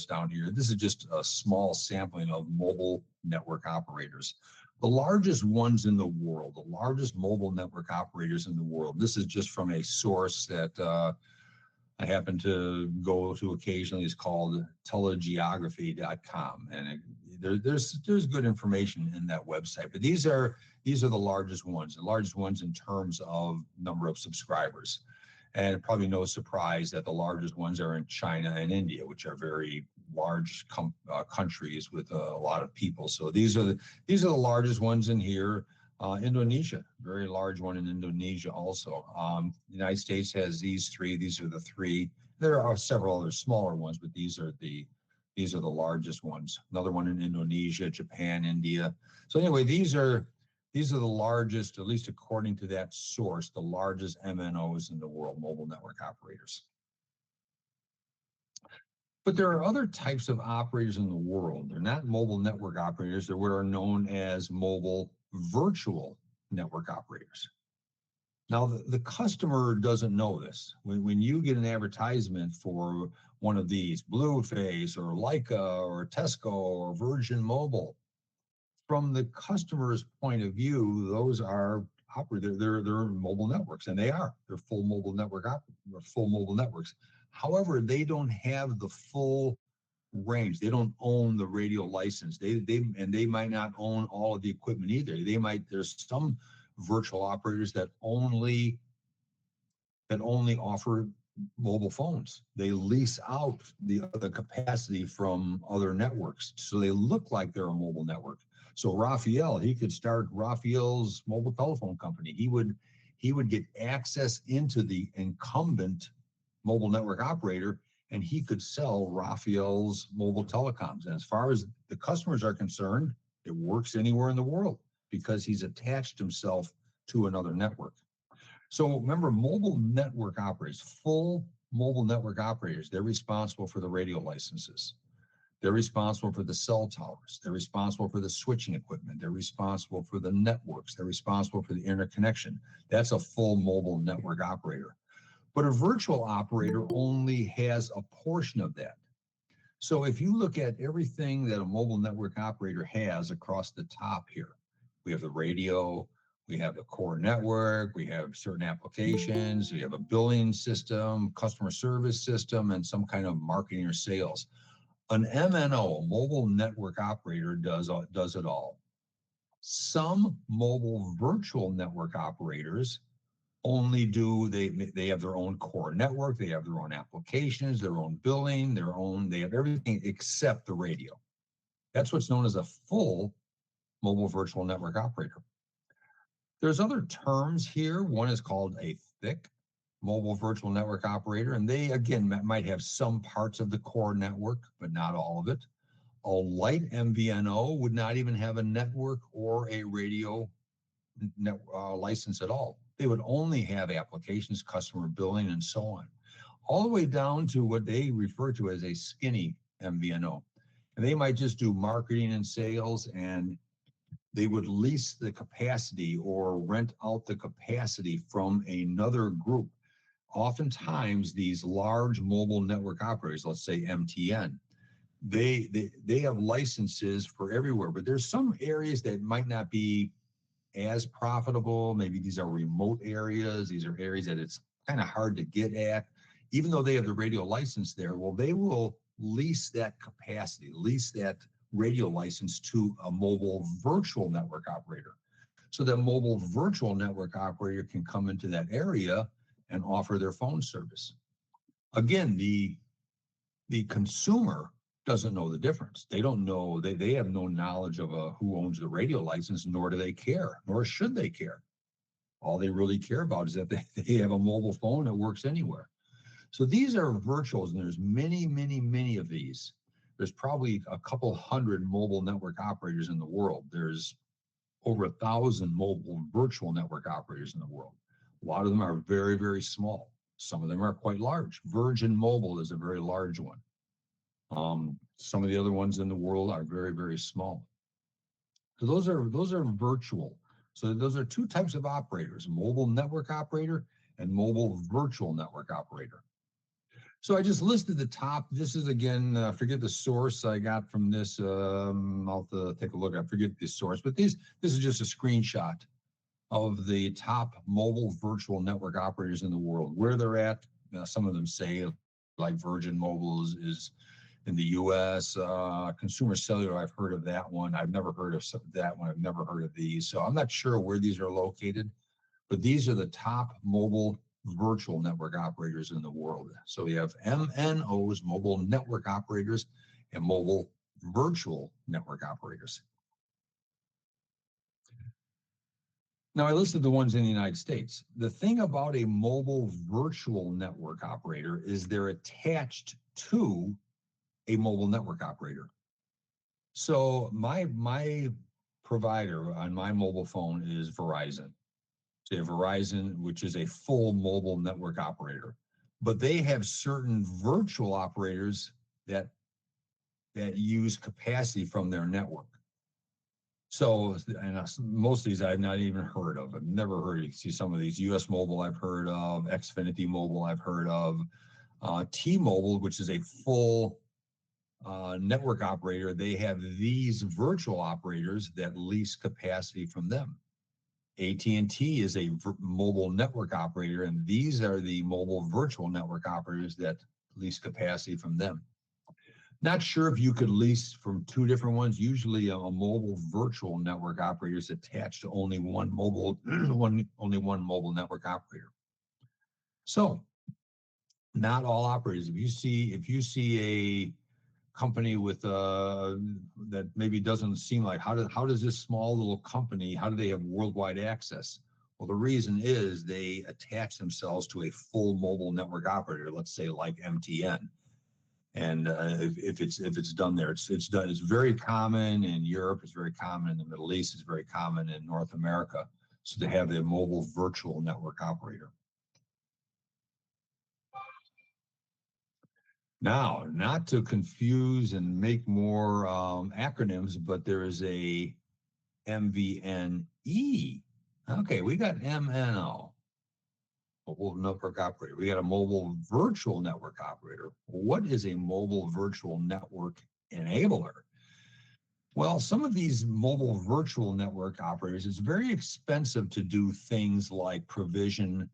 down here. This is just a small sampling of mobile network operators. The largest ones in the world, the largest mobile network operators in the world. This is just from a source that I happen to go to occasionally. It's called telegeography.com, and there's good information in that website. But these are the largest ones in terms of number of subscribers. And probably no surprise that the largest ones are in China and India, which are very large countries with a lot of people. So these are the largest ones in here. Indonesia, very large one in Indonesia also. The United States has these three. These are the three. There are several other smaller ones, but these are the largest ones. Another one in Indonesia, Japan, India. So anyway, these are the largest, at least according to that source, the largest MNOs in the world, mobile network operators. But there are other types of operators in the world. They're not mobile network operators. They're what are known as mobile virtual network operators. Now, the customer doesn't know this. When you get an advertisement for one of these, Blueface or Leica or Tesco or Virgin Mobile, from the customer's point of view, those are operators. They're mobile networks, and they're full mobile networks. However, they don't have the full range. They don't own the radio license. They might not own all of the equipment either. There's some virtual operators that only offer mobile phones. They lease out the capacity from other networks, so they look like they're a mobile network. So Raphael, he could start Raphael's mobile telephone company. He would get access into the incumbent mobile network operator, and he could sell Raphael's mobile telecoms. And as far as the customers are concerned, it works anywhere in the world because he's attached himself to another network. So remember, mobile network operators, full mobile network operators, they're responsible for the radio licenses. They're responsible for the cell towers. They're responsible for the switching equipment. They're responsible for the networks. They're responsible for the interconnection. That's a full mobile network operator. But a virtual operator only has a portion of that. So if you look at everything that a mobile network operator has across the top here, we have the radio, we have the core network, we have certain applications, we have a billing system, customer service system, and some kind of marketing or sales. An MNO, a mobile network operator, does it all. Some mobile virtual network operators only they have their own core network, they have their own applications, their own billing, they have everything except the radio. That's what's known as a full mobile virtual network operator. There's other terms here. One is called a thick mobile virtual network operator, and they, again, might have some parts of the core network, but not all of it. A light MVNO would not even have a network or a radio license at all. They would only have applications, customer billing, and so on, all the way down to what they refer to as a skinny MVNO. And they might just do marketing and sales, and they would lease the capacity or rent out the capacity from another group. Oftentimes, these large mobile network operators, let's say MTN, they have licenses for everywhere, but there's some areas that might not be as profitable. Maybe these are remote areas. These are areas that it's kind of hard to get at. Even though they have the radio license there, well, they will lease that capacity, lease that radio license to a mobile virtual network operator. So that mobile virtual network operator can come into that area and offer their phone service. Again, the consumer doesn't know the difference. They don't know, they have no knowledge of who owns the radio license, nor do they care, nor should they care. All they really care about is that they have a mobile phone that works anywhere. So these are virtuals, and there's many, many, many of these. There's probably a couple hundred mobile network operators in the world. There's over 1,000 mobile virtual network operators in the world. A lot of them are very, very small. Some of them are quite large. Virgin Mobile is a very large one. Some of the other ones in the world are very, very small. So those are virtual. So those are two types of operators: mobile network operator and mobile virtual network operator. So I just listed the top. This is again, forget the source I got from this. I'll have to take a look. I forget the source, but this is just a screenshot of the top mobile virtual network operators in the world, where they're at. Some of them say like Virgin Mobile is in the U.S. Consumer Cellular, I've heard of that one. I've never heard of that one. I've never heard of these. So I'm not sure where these are located, but these are the top mobile virtual network operators in the world. So we have MNOs, mobile network operators, and mobile virtual network operators. Now, I listed the ones in the United States. The thing about a mobile virtual network operator is they're attached to a mobile network operator. So my provider on my mobile phone is Verizon. Say Verizon, which is a full mobile network operator, but they have certain virtual operators that use capacity from their network. So, and most of these I've not even heard of. I've never heard. You see some of these. US Mobile I've heard of. Xfinity Mobile I've heard of. T-Mobile, which is a full network operator, they have these virtual operators that lease capacity from them. AT&T is a mobile network operator, and these are the mobile virtual network operators that lease capacity from them. Not sure if you could lease from two different ones. Usually, a mobile virtual network operator is attached to only one mobile, only one mobile network operator. So, not all operators. If you see a company with that maybe doesn't seem like how does this small little company, how do they have worldwide access? Well, the reason is they attach themselves to a full mobile network operator, let's say like MTN. And if it's done there, it's done. It's very common in Europe. It's very common in the Middle East. It's very common in North America. So they have a mobile virtual network operator. Now, not to confuse and make more acronyms, but there is a MVNE. Okay, we got MNO, mobile network operator. We got a mobile virtual network operator. What is a mobile virtual network enabler? Well, some of these mobile virtual network operators, it's very expensive to do things like provision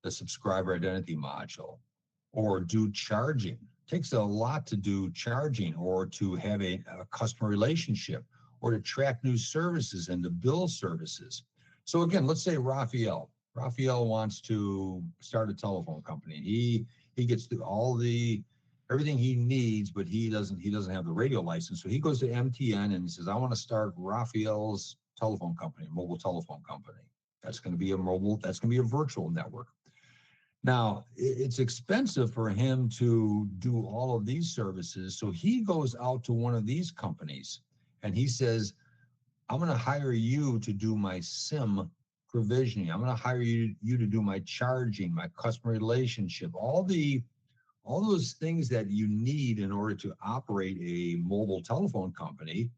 the subscriber identity module or do charging. It takes a lot to do charging or to have a customer relationship or to track new services and to bill services. So again, let's say Raphael. Raphael wants to start a telephone company. He gets all the everything he needs, but he doesn't have the radio license. So he goes to MTN and he says, I want to start Raphael's telephone company, mobile telephone company. That's going to be a virtual network. Now, it's expensive for him to do all of these services. So he goes out to one of these companies and he says, I'm going to hire you to do my SIM provisioning. I'm going to hire you to do my charging, my customer relationship, all those things that you need in order to operate a mobile telephone company.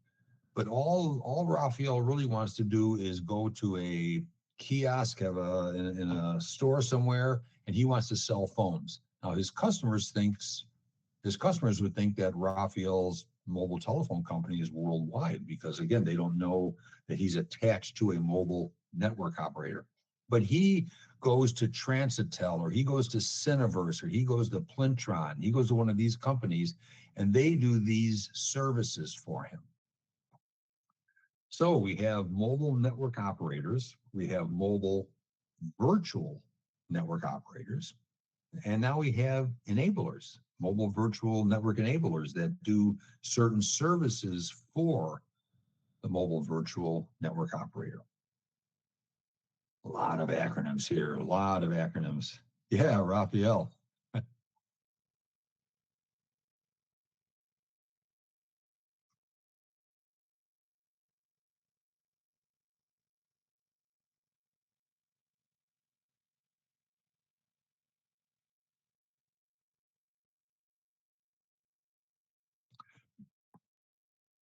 But all Raphael really wants to do is go to a kiosk, in a store somewhere, and he wants to sell phones. Now his customers would think that Raphael's mobile telephone company is worldwide because again, they don't know that he's attached to a mobile network operator. But he goes to Transitel or he goes to Cineverse or he goes to Plintron, he goes to one of these companies and they do these services for him. So we have mobile network operators, we have mobile virtual network operators, and now we have enablers, mobile virtual network enablers that do certain services for the mobile virtual network operator. A lot of acronyms here, a lot of acronyms. Yeah, Raphael.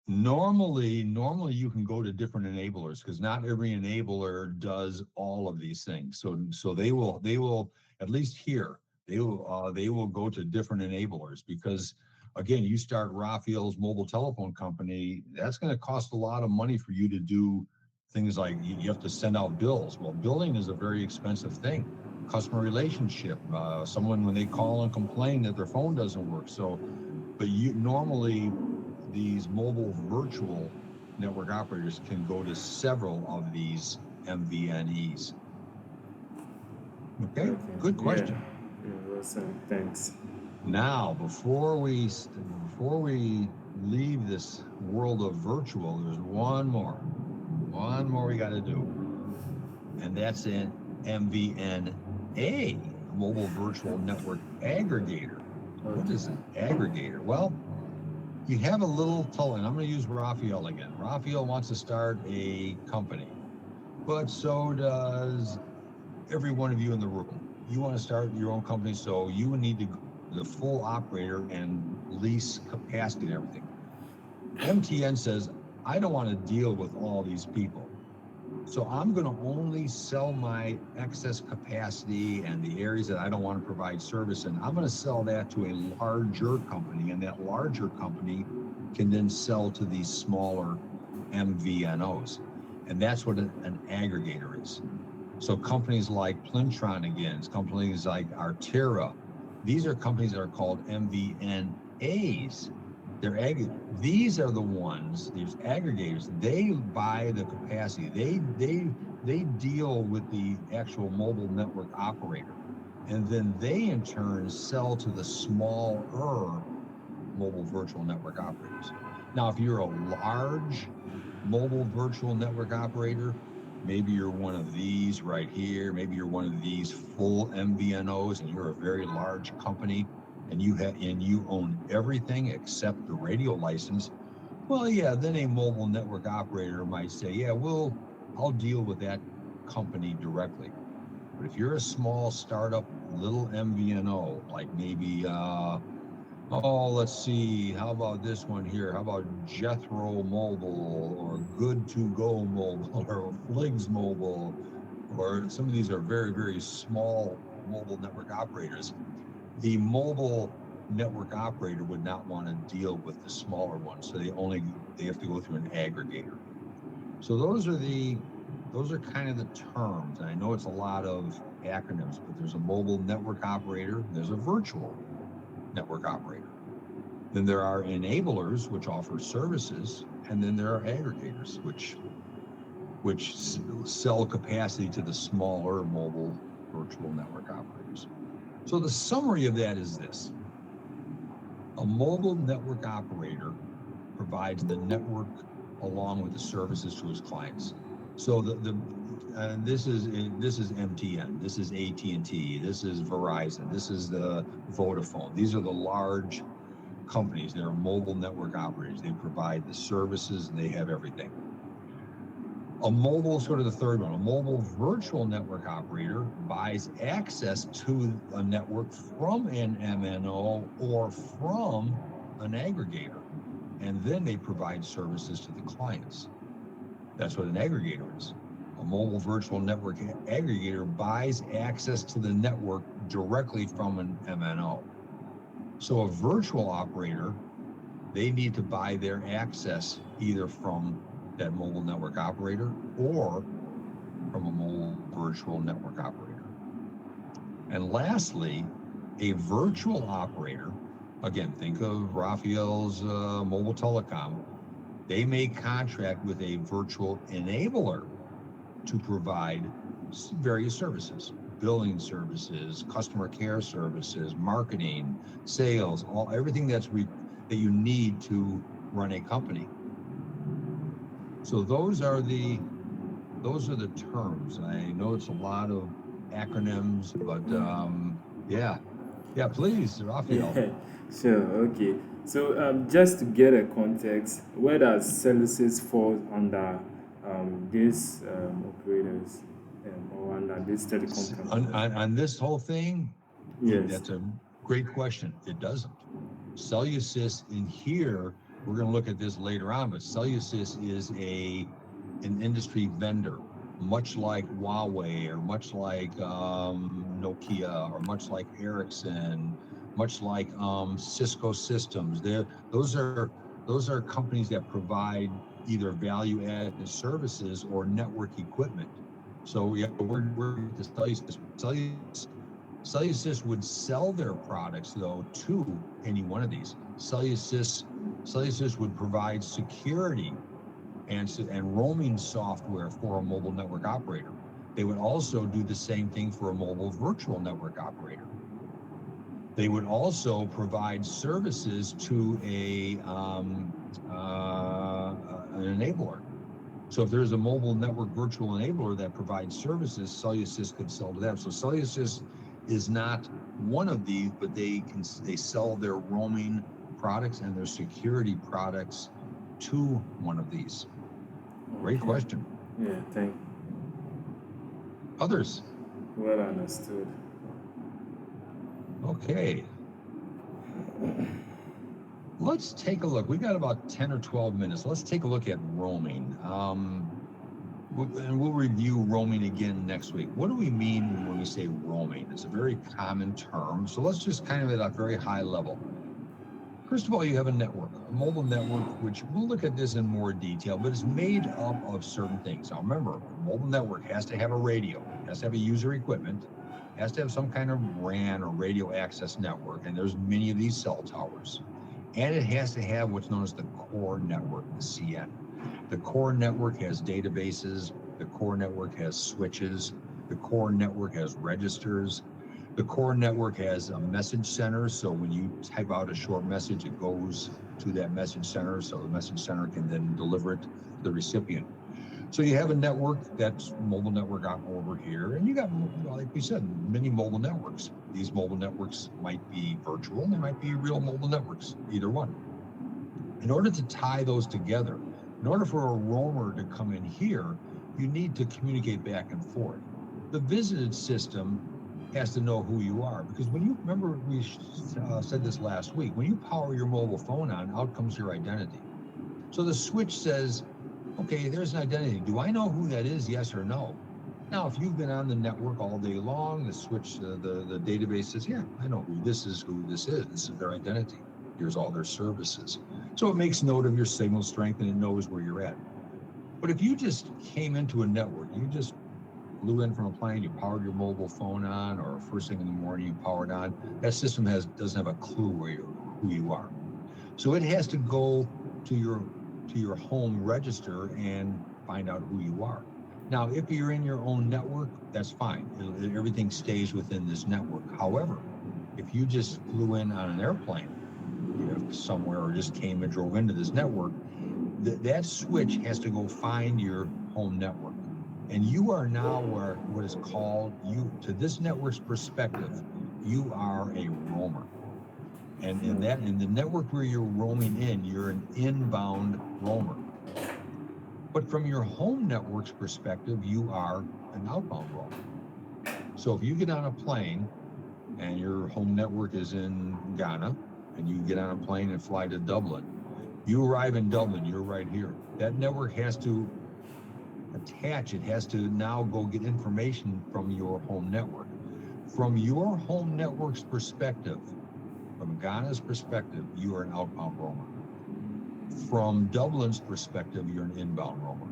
Normally you can go to different enablers because not every enabler does all of these things. So they will at least here They will go to different enablers because, again, you start Raphael's mobile telephone company, that's going to cost a lot of money for you to do things like you have to send out bills. Well, billing is a very expensive thing. Customer relationship, someone when they call and complain that their phone doesn't work. So, but you normally these mobile virtual network operators can go to several of these MVNEs. Okay, Okay. good Yeah. question. Yeah, awesome. Thanks. Now, before we leave this world of virtual, there's one more we got to do, and that's an MVNA, a mobile virtual network aggregator. What Okay. is an aggregator? Well, you have a little toll, and I'm going to use Raphael again. Raphael wants to start a company, but so does every one of you in the room. You want to start your own company, so you would need to go to the full operator and lease capacity and everything. MTN says, I don't want to deal with all these people. So I'm going to only sell my excess capacity and the areas that I don't want to provide service in. I'm going to sell that to a larger company, and that larger company can then sell to these smaller MVNOs. And that's what an aggregator is. So companies like Plintron, again, companies like Artera, these are companies that are called MVNAs. These are the ones, these aggregators, they buy the capacity. They deal with the actual mobile network operator. And then they in turn sell to the smaller mobile virtual network operators. Now, if you're a large mobile virtual network operator, maybe you're one of these right here, maybe you're one of these full MVNOs and you're a very large company and you own everything except the radio license. Well, yeah, then a mobile network operator might say, yeah, I'll deal with that company directly. But if you're a small startup little MVNO, like maybe oh, let's see. How about this one here? How about Jethro Mobile or Good to Go Mobile or Fligs Mobile? Or some of these are very, very small mobile network operators. The mobile network operator would not want to deal with the smaller ones. So they have to go through an aggregator. So those are kind of the terms. And I know it's a lot of acronyms, but there's a mobile network operator, there's a virtual network operator. Then there are enablers, which offer services, and then there are aggregators, which sell capacity to the smaller mobile virtual network operators. So the summary of that is this: a mobile network operator provides the network along with the services to his clients. So this is MTN, this is AT&T, this is Verizon, this is the Vodafone. These are the large companies. They're mobile network operators. They provide the services and they have everything. A mobile, sort of the third one, a mobile virtual network operator buys access to a network from an MNO or from an aggregator, and then they provide services to the clients. That's what an aggregator is. A mobile virtual network aggregator buys access to the network directly from an MNO. So a virtual operator, they need to buy their access either from that mobile network operator or from a mobile virtual network operator. And lastly, a virtual operator, again, think of Raphael's mobile telecom, they may contract with a virtual enabler to provide various services, billing services, customer care services, marketing, sales, everything that you need to run a company. So those are the terms. I know it's a lot of acronyms, but yeah, yeah. Please, Raphael. Yeah, sure. Okay. So, just to get a context, where does services fall under these operators or under these telecom companies? On this whole thing, Yes. that's a great question. It doesn't. Cellusys in here, we're going to look at this later on, but Cellusys is an industry vendor. much like Huawei or much like Nokia or much like Ericsson, much like Cisco Systems. Those are companies that provide either value-added services or network equipment. So yeah, we're the Cellusys would sell their products though to any one of these. Cellusys would provide security and roaming software for a mobile network operator. They would also do the same thing for a mobile virtual network operator. They would also provide services to an enabler. So if there's a mobile network virtual enabler that provides services, Cellusys could sell to them. So Cellusys is not one of these, but they sell their roaming products and their security products to one of these. Great Okay. question. Yeah, thank Others? well understood. Okay. Let's take a look. We got about 10 or 12 minutes. Let's take a look at roaming. And we'll review roaming again next week. What do we mean when we say roaming? It's a very common term. So let's just kind of at a very high level. First of all, you have a network, a mobile network, which we'll look at this in more detail, but it's made up of certain things. Now remember, a mobile network has to have a radio, has to have a user equipment, has to have some kind of RAN or radio access network, and there's many of these cell towers. And it has to have what's known as the core network, the CN. The core network has databases, the core network has switches, the core network has registers, the core network has a message center, so when you type out a short message, it goes to that message center, so the message center can then deliver it to the recipient. So you have a network that's mobile network out over here, and you got, like we said, many mobile networks. These mobile networks might be virtual, they might be real mobile networks, either one. In order to tie those together, in order for a roamer to come in here, you need to communicate back and forth. The visited system has to know who you are, because when you remember, we said this last week, when you power your mobile phone on, out comes your identity. So the switch says, okay, there's an identity. Do I know who that is? Yes or no? Now, if you've been on the network all day long, the switch, the database says, yeah, I know who this is. This is their identity. Here's all their services. So it makes note of your signal strength and it knows where you're at. But if you just came into a network, you just flew in from a plane, you powered your mobile phone on, or first thing in the morning you powered on, that system doesn't have a clue who you are. So it has to go to your home register and find out who you are. Now, if you're in your own network, that's fine. Everything stays within this network. However, if you just flew in on an airplane somewhere or just came and drove into this network, that switch has to go find your home network. And you are now what is called, to this network's perspective, you are a roamer. And in the network where you're roaming in, you're an inbound roamer. But from your home network's perspective, you are an outbound roamer. So if you get on a plane and your home network is in Ghana, and you get on a plane and fly to Dublin, you arrive in Dublin, you're right here. That network has to attach, it has to now go get information from your home network. From your home network's perspective, from Ghana's perspective, you are an outbound roamer. From Dublin's perspective, you're an inbound roamer.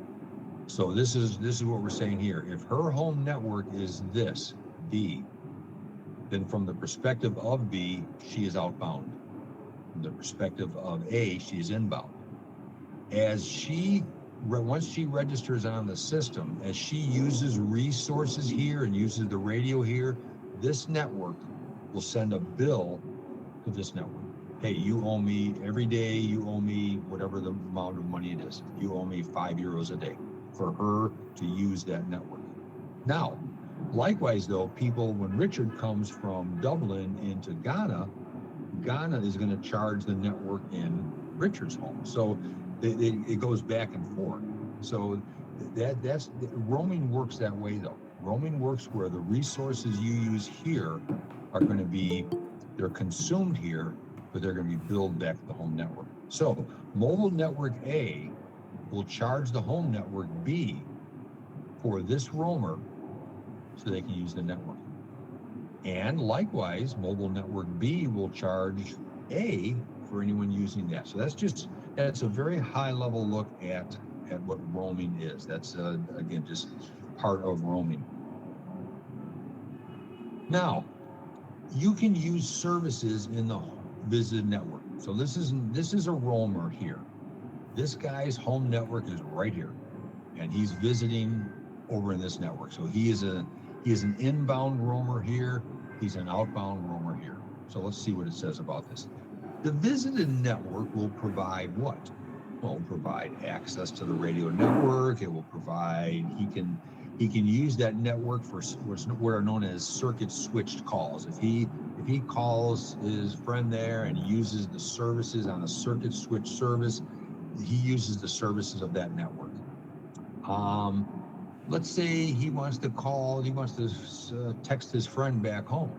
So this is what we're saying here. If her home network is this, B, then from the perspective of B, she is outbound. From the perspective of A, she is inbound. Once she registers on the system, as she uses resources here and uses the radio here, this network will send a bill to this network. Hey, you owe me every day, you owe me whatever the amount of money it is. You owe me €5 a day for her to use that network. Now, likewise though, when Richard comes from Dublin into Ghana is going to charge the network in Richard's home. So it goes back and forth. So that's roaming works that way though. Roaming works where the resources you use here are going to be, they're consumed here, but they're going to be billed back to the home network. So mobile network A will charge the home network B for this roamer so they can use the network. And likewise, mobile network B will charge A for anyone using that. So that's a very high level look at what roaming is. That's again just part of roaming. Now, you can use services in the visited network. So this is a roamer here. This guy's home network is right here, and he's visiting over in this network. So he is an inbound roamer here. He's an outbound roamer here. So let's see what it says about this. The visited network will provide what? Well, it'll provide access to the radio network. It will provide, he can use that network for what are known as circuit switched calls. If he calls his friend there and he uses the services on a circuit switch service, he uses the services of that network. Let's say he wants to text his friend back home.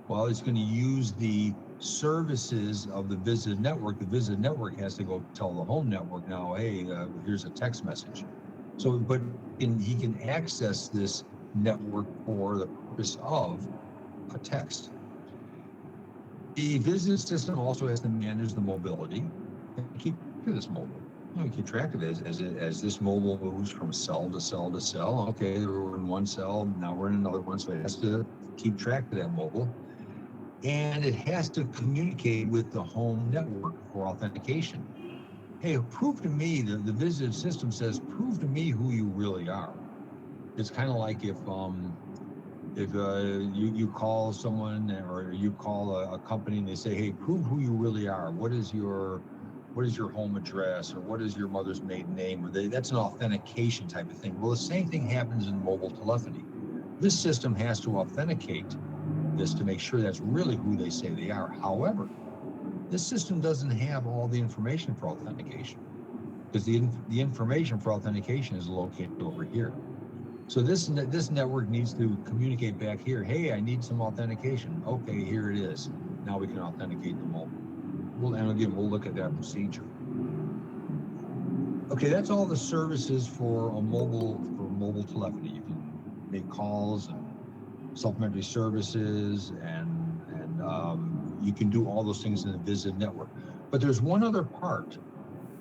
Well, he's going to use the services of the visited network. The visited network has to go tell the home network now, hey, here's a text message. So, but he can access this network for the purpose of a text. The visited system also has to manage the mobility and keep this mobile. Keep track of it as this mobile moves from cell to cell to cell. Okay, we're in one cell, now we're in another one, so it has to keep track of that mobile. And it has to communicate with the home network for authentication. Hey, prove to me, the visited system says, prove to me who you really are. It's kind of like if you call someone or you call a company and they say, hey, prove who you really are. What is your home address, or what is your mother's maiden name? That's an authentication type of thing. Well, the same thing happens in mobile telephony. This system has to authenticate this to make sure that's really who they say they are. However, this system doesn't have all the information for authentication, because the information for authentication is located over here. So this network needs to communicate back here. Hey, I need some authentication. Okay, here it is. Now we can authenticate the mobile. And again, we'll look at that procedure. Okay, that's all the services for mobile telephony. You can make calls and supplementary services, and you can do all those things in the visited network. But there's one other part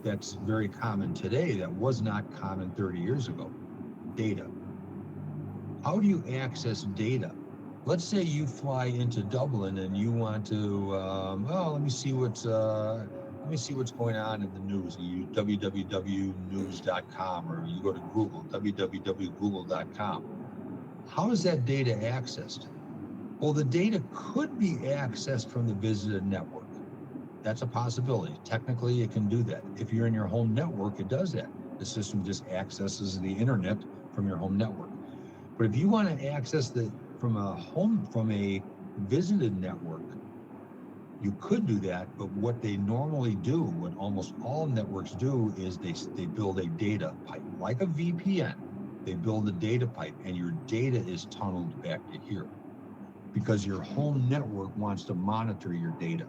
that's very common today that was not common 30 years ago: data. How do you access data? Let's say you fly into Dublin and you want to, let me see what's going on in the news. You use www.news.com, or you go to Google, www.google.com. How is that data accessed? Well, the data could be accessed from the visited network. That's a possibility. Technically, it can do that. If you're in your home network, it does that. The system just accesses the internet from your home network. But if you want to access from a visited network, you could do that. But what they normally do, what almost all networks do, is they build a data pipe, like a VPN. They build a data pipe, and your data is tunneled back to here, because your home network wants to monitor your data.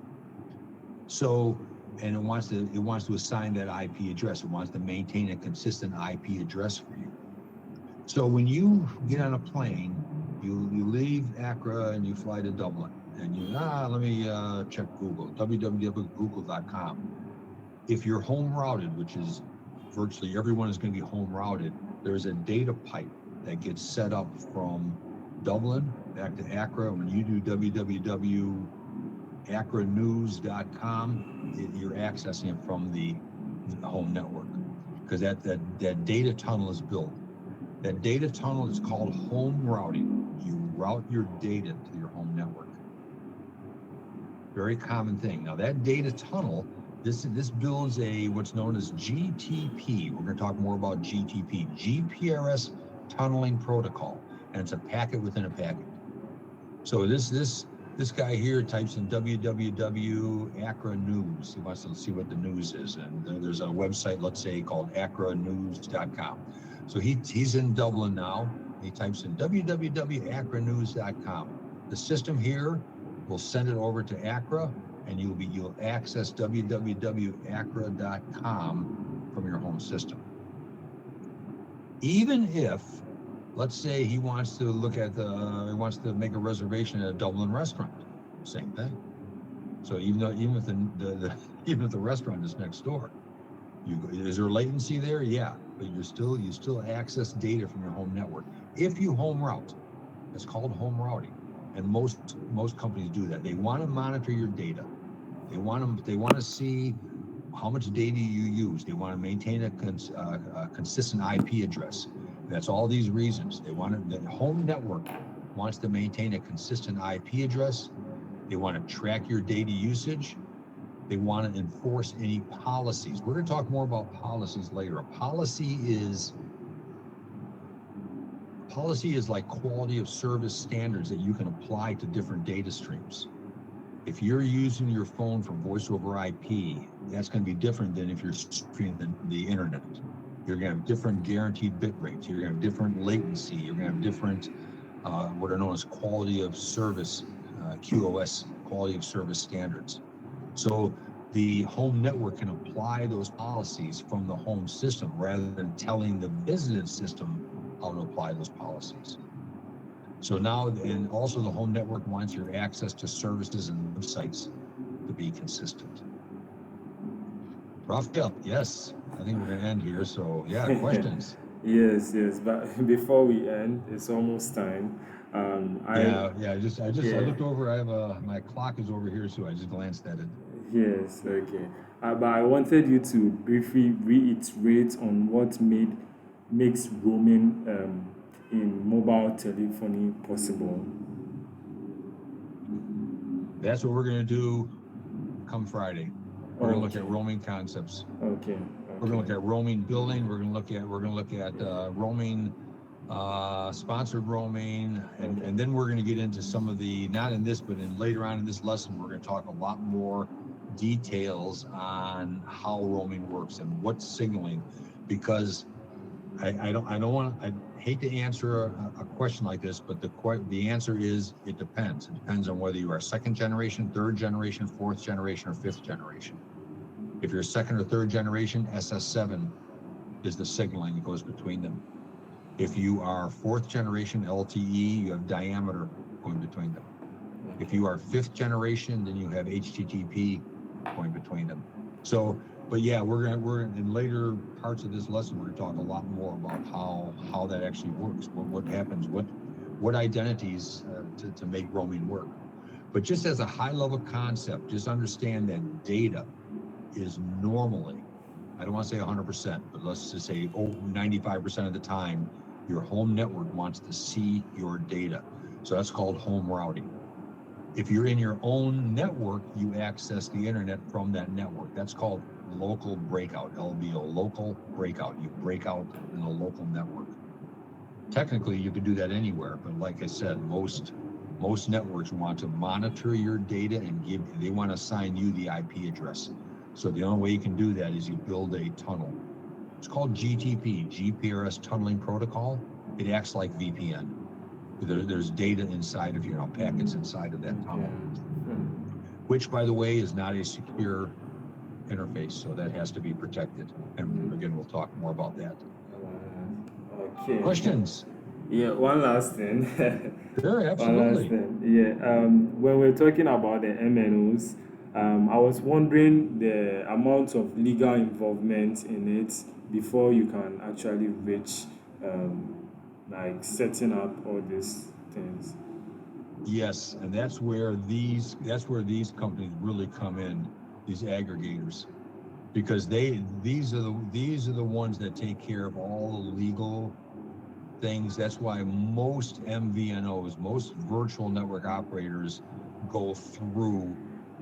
So, and it wants to assign that IP address. It wants to maintain a consistent IP address for you. So when you get on a plane, you leave Accra and you fly to Dublin, and let me check Google, www.google.com. If you're home routed, which is virtually everyone is going to be home routed, there's a data pipe that gets set up from Dublin back to Accra. When you do www.acranews.com, you're accessing it from the home network, because that data tunnel is built. That data tunnel is called home routing. You route your data to your home network. Very common thing. Now that data tunnel, this builds what's known as GTP. We're going to talk more about GTP, GPRS tunneling protocol, and it's a packet within a packet. So this guy here types in www.accra news. He wants to see what the news is, and there's a website, let's say, called acranews.com. So he's in Dublin now. He types in www.acranews.com. The system here will send it over to Accra, and you'll access www.accra.com from your home system. Even if Let's say he wants to he wants to make a reservation at a Dublin restaurant. Same thing. So even if even if the restaurant is next door, is there latency there? Yeah, but you still access data from your home network. If you home route, it's called home routing, and most companies do that. They want to monitor your data. They want to see how much data you use. They want to maintain a consistent IP address. That's all these reasons. The home network wants to maintain a consistent IP address. They want to track your data usage. They want to enforce any policies. We're going to talk more about policies later. A policy is like quality of service standards that you can apply to different data streams. If you're using your phone for voice over IP, that's going to be different than if you're streaming the internet. You're going to have different guaranteed bit rates. You're going to have different latency. You're going to have different what are known as quality of service, QoS, quality of service standards. So the home network can apply those policies from the home system rather than telling the business system how to apply those policies. So now, and also the home network wants your access to services and websites to be consistent. Raphael, yes, I think we're going to end here. So yeah, questions. Yes, yes. But before we end, it's almost time. Yeah. I Yeah. looked over. My clock is over here, so I just glanced at it. Yes, okay. But I wanted you to briefly reiterate on what makes roaming in mobile telephony possible. That's what we're going to do come Friday. We're going to look Okay, at roaming concepts. okay, We're going to okay. look at roaming billing. We're going to look at roaming, sponsored roaming, Okay. and then we're going to get into some of the, not in this, but in later on in this lesson, we're going to talk a lot more details on how roaming works and what's signaling, because I don't want I hate to answer a question like this, but the answer is it depends. It depends on whether you are second generation, third generation, fourth generation, or fifth generation. If you're second or third generation, SS7 is the signaling that goes between them. If you are fourth generation LTE, you have diameter going between them. If you are fifth generation, then you have HTTP going between them. So, but yeah, we're in later parts of this lesson, we're going to talk a lot more about how that actually works, what happens, what identities to make roaming work. But just as a high level concept, just understand that data is normally, I don't want to say 100%, but let's just say 95% of the time, your home network wants to see your data. So that's called home routing. If you're in your own network, you access the internet from that network. That's called local breakout, LBO, local breakout. You break out in a local network. Technically, you could do that anywhere, but like I said, most networks want to monitor your data and they want to assign you the IP address. So the only way you can do that is you build a tunnel. It's called GTP, GPRS Tunneling Protocol. It acts like VPN. There's data inside of packets inside of that tunnel, which, by the way, is not a secure interface, so that has to be protected. And again, we'll talk more about that. Okay. Questions? Yeah, one last thing. Sure, One last absolutely. thing. Yeah. When we're talking about the MNOs, I was wondering the amount of legal involvement in it before you can actually reach like setting up all these things. Yes, and that's where these companies really come in, these aggregators, because these are the ones that take care of all the legal things. That's why most MVNOs, most virtual network operators, go through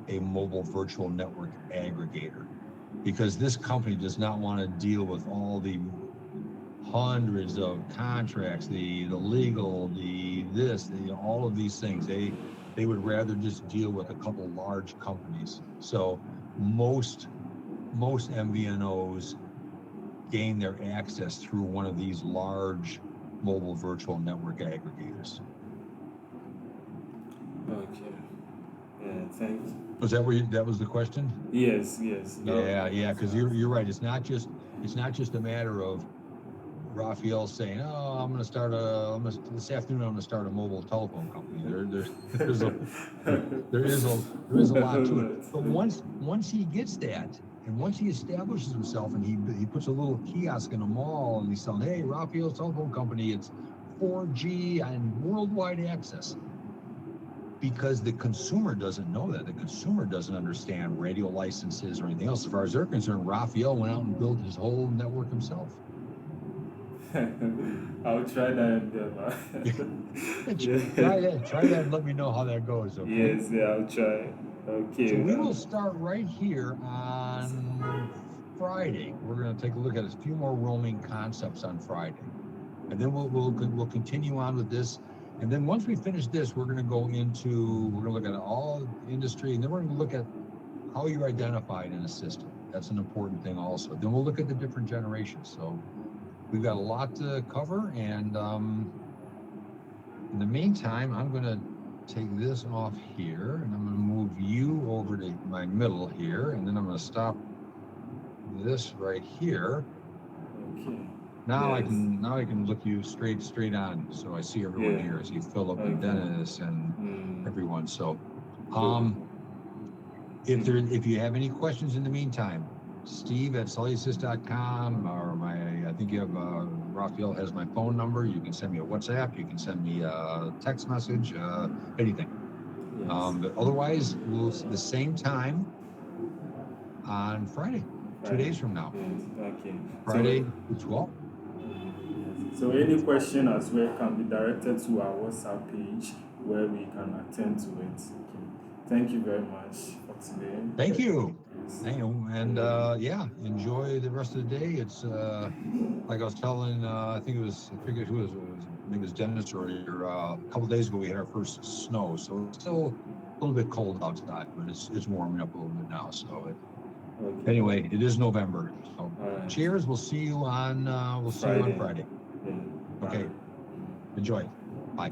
a mobile virtual network aggregator, because this company does not want to deal with all the hundreds of contracts, the legal, all of these things. They would rather just deal with a couple large companies. So most MVNOs gain their access through one of these large mobile virtual network aggregators. Okay. Yeah. Thank you. Was that was the question? Yes. Yes. Yeah, because you're right. It's not just a matter of Raphael saying, "Oh, this afternoon. I'm gonna start a mobile telephone company." There's a there is a lot to it. But once he gets that, and once he establishes himself, and he puts a little kiosk in a mall, and he's selling, "Hey, Raphael's telephone company. It's 4G and worldwide access." Because the consumer doesn't know that. The consumer doesn't understand radio licenses or anything else. As far as they're concerned, Raphael went out and built his whole network himself. I'll try that endeavor. Try that and let me know how that goes, okay? Yes, yeah, I'll try. Okay. So we will start right here on Friday. We're going to take a look at a few more roaming concepts on Friday. And then we'll continue on with this. And then once we finish this, we're going to look at all industry, and then we're going to look at how you're identified in a system. That's an important thing also. Then we'll look at the different generations. So we've got a lot to cover. And in the meantime, I'm going to take this off here, and I'm going to move you over to my middle here, and then I'm going to stop this right here. Okay. Now I can look you straight on, so I see everyone here. I see Philip and Dennis and everyone. So, if you have any questions in the meantime, steve@cellulosys.com, or I think you have Raphael has my phone number. You can send me a WhatsApp. You can send me a text message. Anything. Yes. But otherwise, we'll the same time on Friday, 2 days from now. Yes. Okay. Friday the 12th. So any question as well can be directed to our WhatsApp page where we can attend to it. Okay. Thank you very much for today. Thank you. And enjoy the rest of the day. It's like I was telling, I forget who it was. Maybe it was Dennis or a couple of days ago we had our first snow, so it's still a little bit cold outside, but it's warming up a little bit now. So anyway, it is November. So cheers. We'll see you on Friday. Yeah. Okay. Enjoy. Bye.